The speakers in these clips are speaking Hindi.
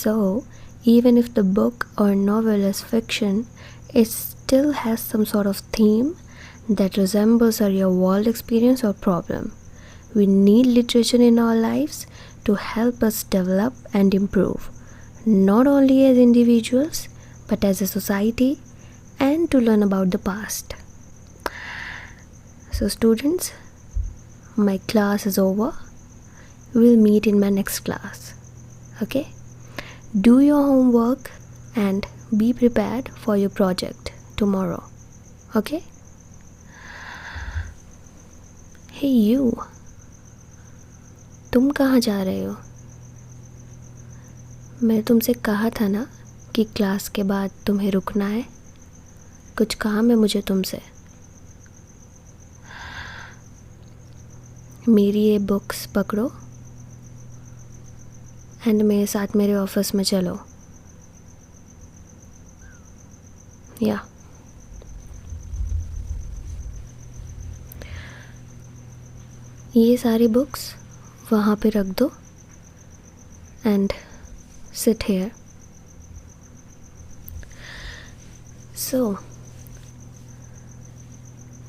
So, even if the book or novel is fiction, it still has some sort of theme that resembles a real world experience or problem. We need literature in our lives to help us develop and improve, not only as individuals but as a society, and to learn about the past. So, students, my class is over. We'll meet in my next class. Okay? Do your homework and be prepared for your project tomorrow. Okay? Hey you, तुम कहाँ जा रहे हो? मैं तुमसे कहा था ना कि क्लास के बाद तुम्हें रुकना है. कुछ काम है मुझे तुमसे. मेरी ये बुक्स पकड़ो एंड मेरे साथ मेरे ऑफिस में चलो. या ये सारी बुक्स वहाँ पे रख दो एंड सिट हियर. सो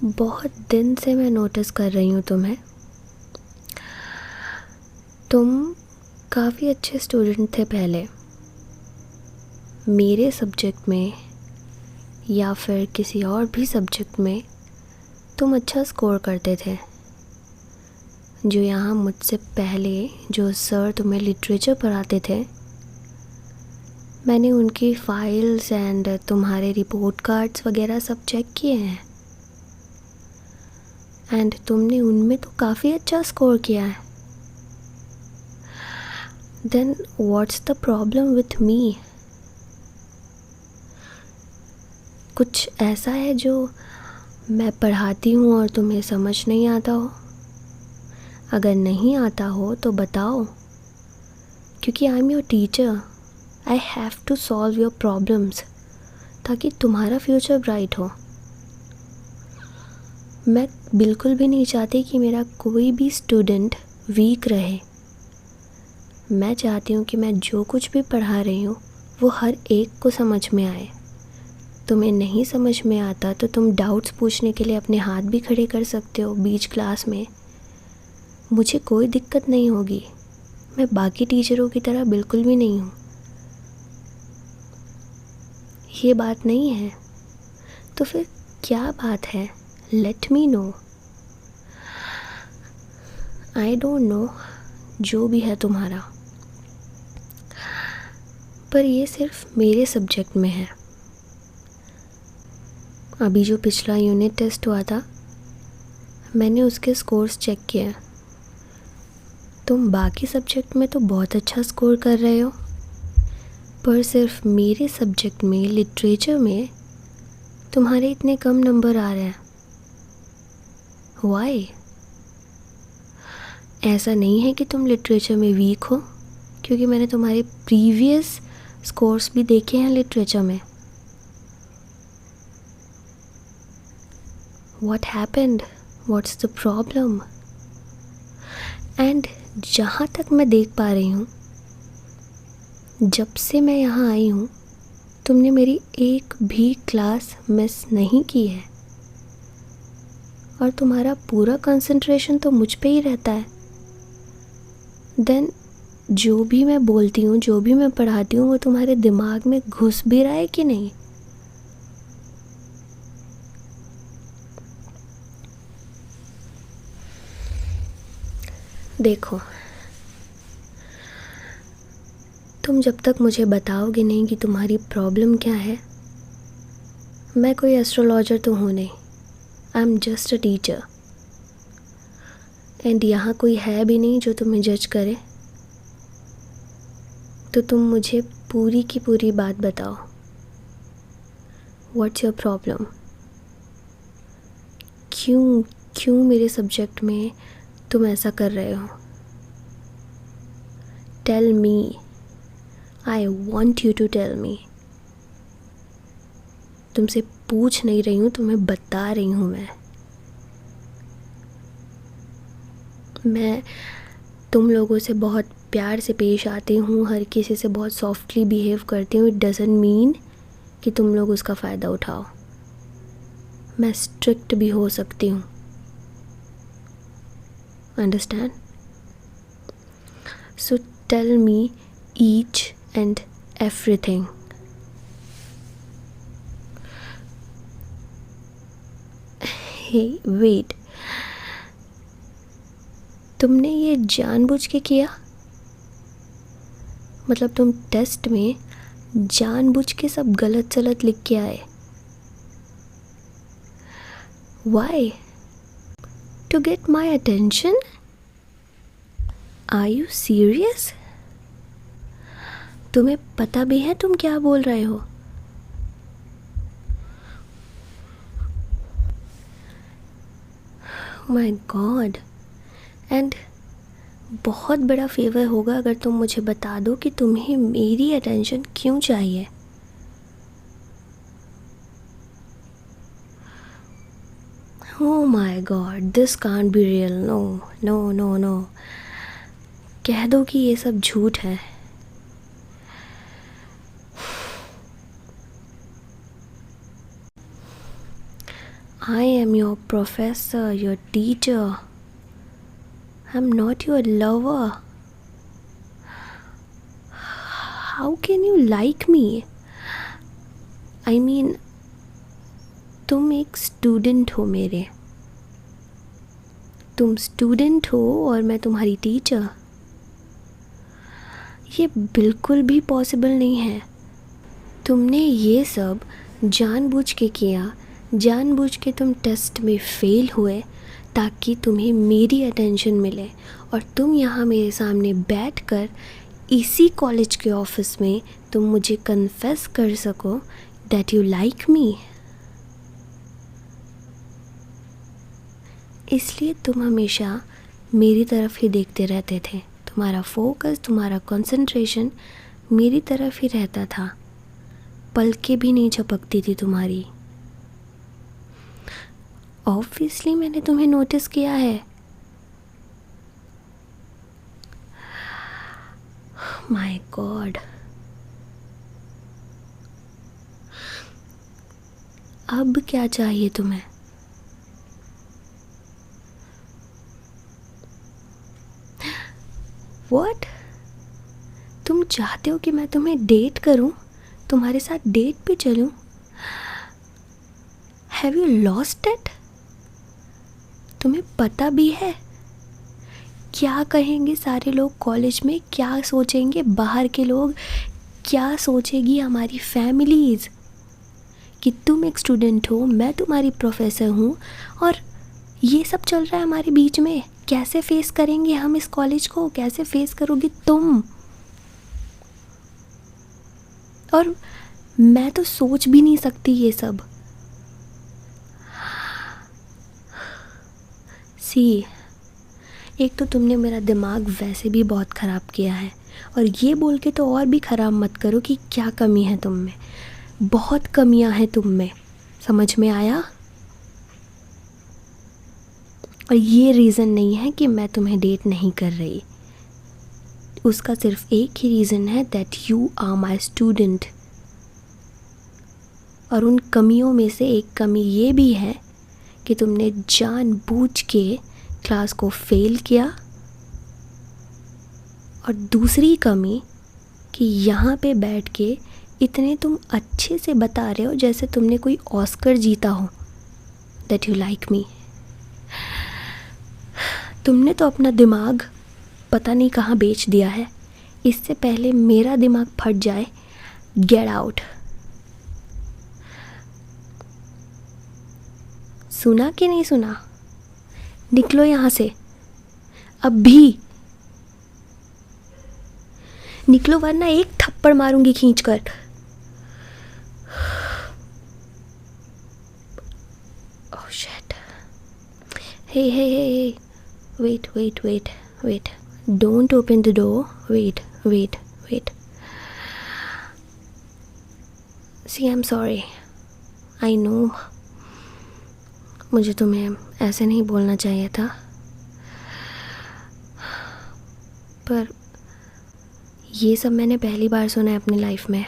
बहुत दिन से मैं नोटिस कर रही हूँ तुम्हें. तुम काफ़ी अच्छे स्टूडेंट थे पहले. मेरे सब्जेक्ट में या फिर किसी और भी सब्जेक्ट में तुम अच्छा स्कोर करते थे. जो यहाँ मुझसे पहले जो सर तुम्हें लिटरेचर पढ़ाते थे, मैंने उनकी फाइल्स एंड तुम्हारे रिपोर्ट कार्ड्स वगैरह सब चेक किए हैं एंड तुमने उनमें तो काफ़ी अच्छा स्कोर किया है. Then what's the problem with me? कुछ ऐसा है जो मैं पढ़ाती हूँ और तुम्हें समझ नहीं आता हो? अगर नहीं आता हो तो बताओ, क्योंकि I am your teacher. I have to solve your problems ताकि तुम्हारा फ्यूचर ब्राइट हो. मैं बिल्कुल भी नहीं चाहती कि मेरा कोई भी स्टूडेंट वीक रहे. मैं चाहती हूँ कि मैं जो कुछ भी पढ़ा रही हूँ वो हर एक को समझ में आए. तुम्हें नहीं समझ में आता तो तुम डाउट्स पूछने के लिए अपने हाथ भी खड़े कर सकते हो बीच क्लास में. मुझे कोई दिक्कत नहीं होगी. मैं बाकी टीचरों की तरह बिल्कुल भी नहीं हूँ. ये बात नहीं है तो फिर क्या बात है? Let me know. I don't know जो भी है तुम्हारा, पर ये सिर्फ मेरे सब्जेक्ट में है. अभी जो पिछला यूनिट टेस्ट हुआ था, मैंने उसके स्कोर्स चेक किए. तुम बाकी सब्जेक्ट में तो बहुत अच्छा स्कोर कर रहे हो, पर सिर्फ मेरे सब्जेक्ट में लिटरेचर में तुम्हारे इतने कम नंबर आ रहे हैं. व्हाई? ऐसा नहीं है कि तुम लिटरेचर में वीक हो, क्योंकि मैंने तुम्हारे प्रीवियस स्कोर्स भी देखे हैं लिटरेचर में. What happened? What's the problem? And जहाँ तक मैं देख पा रही हूँ, जब से मैं यहाँ आई हूँ तुमने मेरी एक भी क्लास मिस नहीं की है और तुम्हारा पूरा कंसंट्रेशन तो मुझ पे ही रहता है. देन जो भी मैं बोलती हूँ, जो भी मैं पढ़ाती हूँ, वो तुम्हारे दिमाग में घुस भी रहा है कि नहीं? देखो, तुम जब तक मुझे बताओगे नहीं कि तुम्हारी प्रॉब्लम क्या है, मैं कोई एस्ट्रोलॉजर तो हूँ नहीं. I am just a teacher and यहाँ कोई है भी नहीं जो तुम्हें जज करे. तो तुम मुझे पूरी की पूरी बात बताओ. What's your problem? क्यों मेरे सब्जेक्ट में तुम ऐसा कर रहे हो? Tell me. I want you to tell me. तुमसे पूछ नहीं रही हूँ, तुम्हें बता रही हूँ. मैं तुम लोगों से बहुत प्यार से पेश आती हूँ, हर किसी से बहुत सॉफ्टली बिहेव करती हूँ, इट डज़ंट मीन कि तुम लोग उसका फ़ायदा उठाओ। मैं स्ट्रिक्ट भी हो सकती हूँ, understand? So tell me each and everything. Hey wait, तुमने ये जानबूझ के किया? मतलब तुम टेस्ट में जानबूझ के सब गलत सलत लिख के आए? Why? To get my attention? Are you serious? तुम्हें पता भी है तुम क्या बोल रहे हो? My God. एंड बहुत बड़ा फेवर होगा अगर तुम मुझे बता दो कि तुम्हें मेरी अटेंशन क्यों चाहिए। Oh my God, this can't be real. No, no, no, no. कह दो कि ये सब झूठ है। I am your professor, your teacher. I'm not your lover. How can you like me? I mean, तुम एक स्टूडेंट हो मेरे। तुम स्टूडेंट हो और मैं तुम्हारी टीचर। ये बिल्कुल भी पॉसिबल नहीं है। तुमने ये सब जानबूझ के किया, जानबूझ के तुम टेस्ट में फेल हुए ताकि तुम्हें मेरी अटेंशन मिले, और तुम यहाँ मेरे सामने बैठकर इसी कॉलेज के ऑफिस में तुम मुझे कन्फेस कर सको दैट यू लाइक मी। इसलिए तुम हमेशा मेरी तरफ ही देखते रहते थे। तुम्हारा फोकस, तुम्हारा कंसंट्रेशन मेरी तरफ ही रहता था। पलकें भी नहीं झपकती थी तुम्हारी। ऑब्वियसली मैंने तुम्हें नोटिस किया है। माय गॉड, अब क्या चाहिए तुम्हें? व्हाट? तुम चाहते हो कि मैं तुम्हें डेट करूं, तुम्हारे साथ डेट पे चलूं? Have you lost it? तुम्हें पता भी है क्या कहेंगे सारे लोग कॉलेज में, क्या सोचेंगे बाहर के लोग, क्या सोचेगी हमारी फैमिलीज़ कि तुम एक स्टूडेंट हो, मैं तुम्हारी प्रोफेसर हूँ, और ये सब चल रहा है हमारे बीच में। कैसे फेस करेंगे हम इस कॉलेज को? कैसे फेस करोगी तुम? और मैं तो सोच भी नहीं सकती ये सब। सी, एक तो तुमने मेरा दिमाग वैसे भी बहुत ख़राब किया है, और ये बोल के तो और भी ख़राब मत करो कि क्या कमी है तुम में। बहुत कमियां हैं तुम में, समझ में आया? और ये रीज़न नहीं है कि मैं तुम्हें डेट नहीं कर रही। उसका सिर्फ एक ही रीज़न है, that you are my student. और उन कमियों में से एक कमी ये भी है कि तुमने जानबूझ के क्लास को फेल किया, और दूसरी कमी कि यहाँ पे बैठ के इतने तुम अच्छे से बता रहे हो जैसे तुमने कोई ऑस्कर जीता हो दैट यू लाइक मी। तुमने तो अपना दिमाग पता नहीं कहाँ बेच दिया है। इससे पहले मेरा दिमाग फट जाए, गेट आउट। सुना कि नहीं सुना? निकलो यहाँ से अभी, निकलो वरना एक थप्पड़ मारूंगी खींचकर। Oh shit. Hey, wait. Don't open the door. Wait. See, I'm sorry. I know. मुझे तुम्हें ऐसे नहीं बोलना चाहिए था, पर ये सब मैंने पहली बार सुना है अपनी लाइफ में,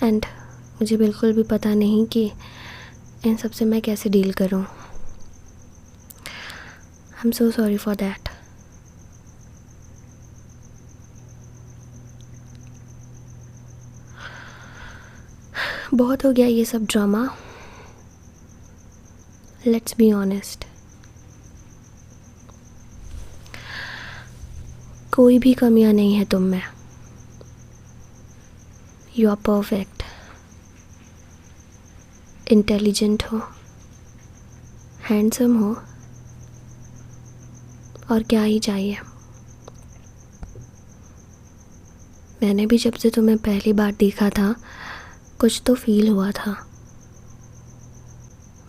एंड मुझे बिल्कुल भी पता नहीं कि इन सब से मैं कैसे डील करूं। I am so sorry for that. बहुत हो गया ये सब ड्रामा। लेट्स बी ऑनेस्ट, कोई भी कमियां नहीं है तुम में। यू आर परफेक्ट, इंटेलिजेंट हो, हैंडसम हो, और क्या ही चाहिए। मैंने भी जब से तुम्हें पहली बार देखा था कुछ तो फील हुआ था।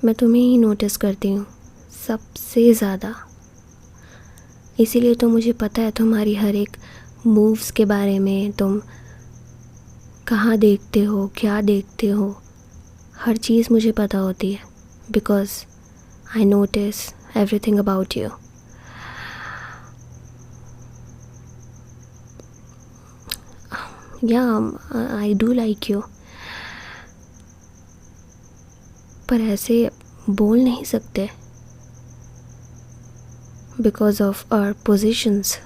मैं तुम्हें ही नोटिस करती हूँ सबसे ज़्यादा, इसीलिए तो मुझे पता है तुम्हारी हर एक मूव्स के बारे में। तुम कहाँ देखते हो, क्या देखते हो, हर चीज़ मुझे पता होती है, because I notice everything about you. या आई डू लाइक यू, पर ऐसे बोल नहीं सकते बिकॉज ऑफ आवर पोजीशंस।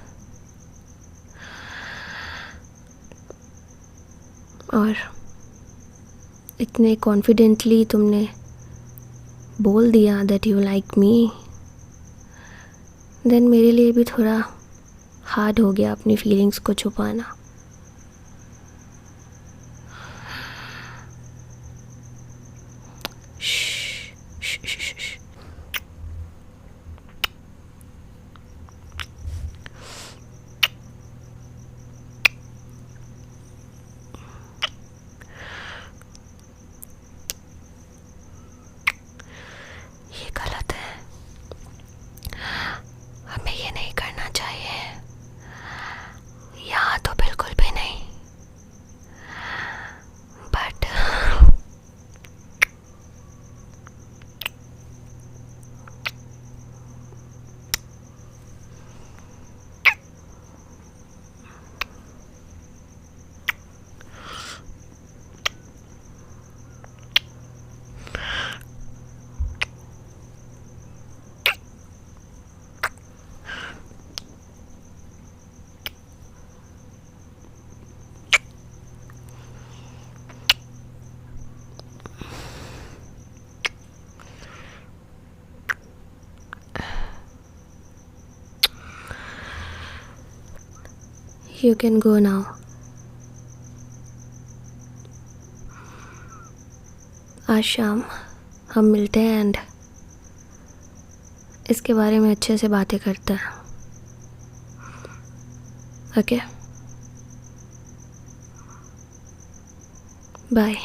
और इतने कॉन्फिडेंटली तुमने बोल दिया that you like me, then मेरे लिए भी थोड़ा हार्ड हो गया अपनी फीलिंग्स को छुपाना। ये गलत है, हमें ये नहीं करना चाहिए, यहाँ तो बिल्कुल भी नहीं। But you can go now. आज शाम हम मिलते हैं एंड इसके बारे में अच्छे से बातें करते हैं। Okay, bye.